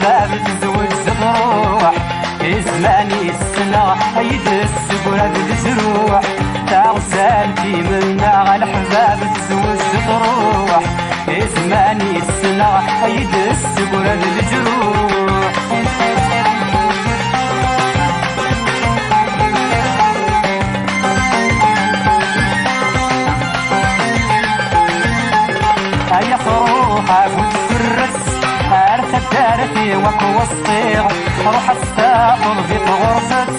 الحباب تزوج تروح زماني السنة يدس قرب الجروح تغسلتي منا على الحباب تزوج تروح زماني السنة يدس قرب الجروح هيا صروحك وتفرس عرفت دارتي وكو الصيغ روح استاخذ في غرفت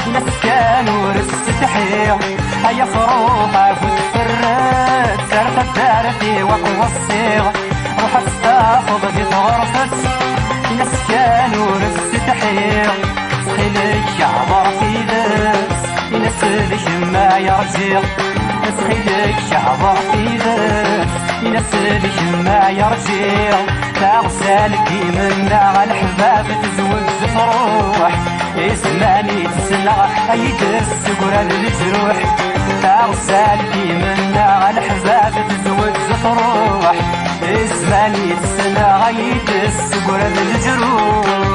نسكان ورست تحيغ هيا صروحك وتفرس عرفت دارتي وكو الصيغ روح استاخذ في غرفت نسكان ورست تحيغ سخيلك شعبر في دس ينسلك ما يرجع سخيلك شعبر في دس ينسلك ما يرجع تغسلك منا على الحباب تزوج تروح زماني تسنى يدس قرب الجروح تغسلك منا على الحباب تزوج تروح زماني تسنى يدس قرب الجروح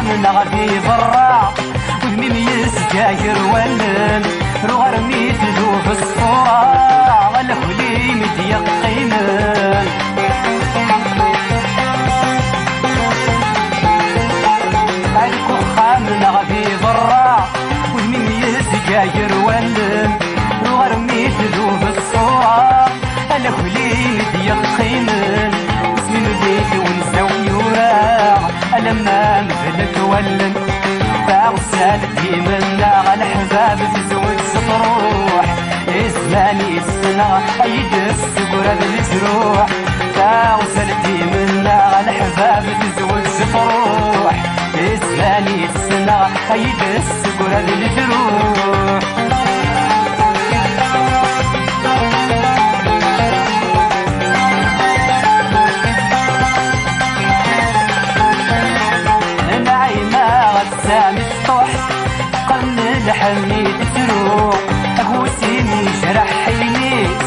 من غادي برا والميم يسجاير ولن رو رميت ذو في الصورة غلفلي مديق قيمن هايك وخا من غادي برا والميم يسجاير ولن رو رميت ذو في الصورة غلفلي مديق قيمن اسمي مديت ونسوي وراء لما مثلك ولن فاغسلتي منا على الحباب تزوج تروح زماني السنة يدس قرب الجروح فاغسلتي منا على الحباب تزوج تروح زماني السنة يدس قرب الجروح سامي الصح قرن الحميد تروح أقوسيني جرح حينيس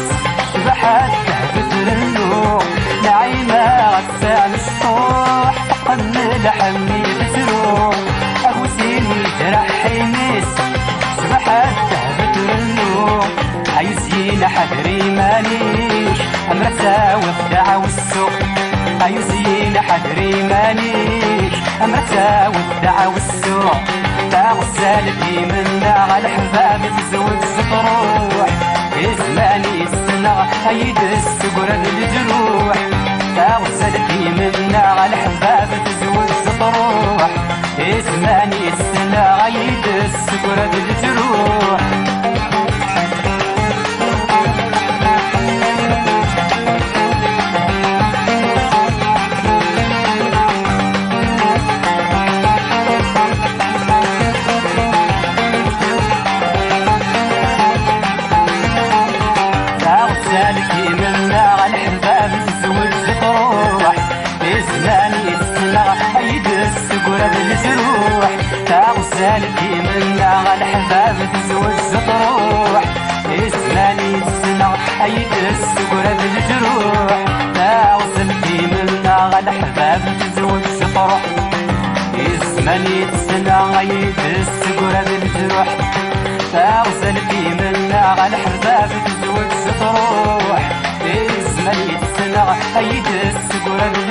شبحات تهبت للنوح نعيمة سامي الصح قرن الحميد تروح أقوسيني جرح حينيس شبحات تهبت للنوح عايزين حدري مانيش أمرتا وخدع والسوق عايزين حدري مانيش أمرتا والدعا والسوق تغسلتي منا على الحباب تزوج تروح زماني السنة يدس قرب الجروح تغسلتي منا على الحباب تزوج تروح زماني السنة يدس قرب الجروح تغسلتي منا على الحباب تزوج تروح زماني السنة يدس قرب الجروح تغسلتي منا على الحباب تزوج تروح زماني السنة يدس قرب الجروح تغسلتي منا على الحباب تزوج تروح زماني السنة يدس قرب الجروح تغسلتي منا على الحباب تزوج تروح زماني السنة يدس قرب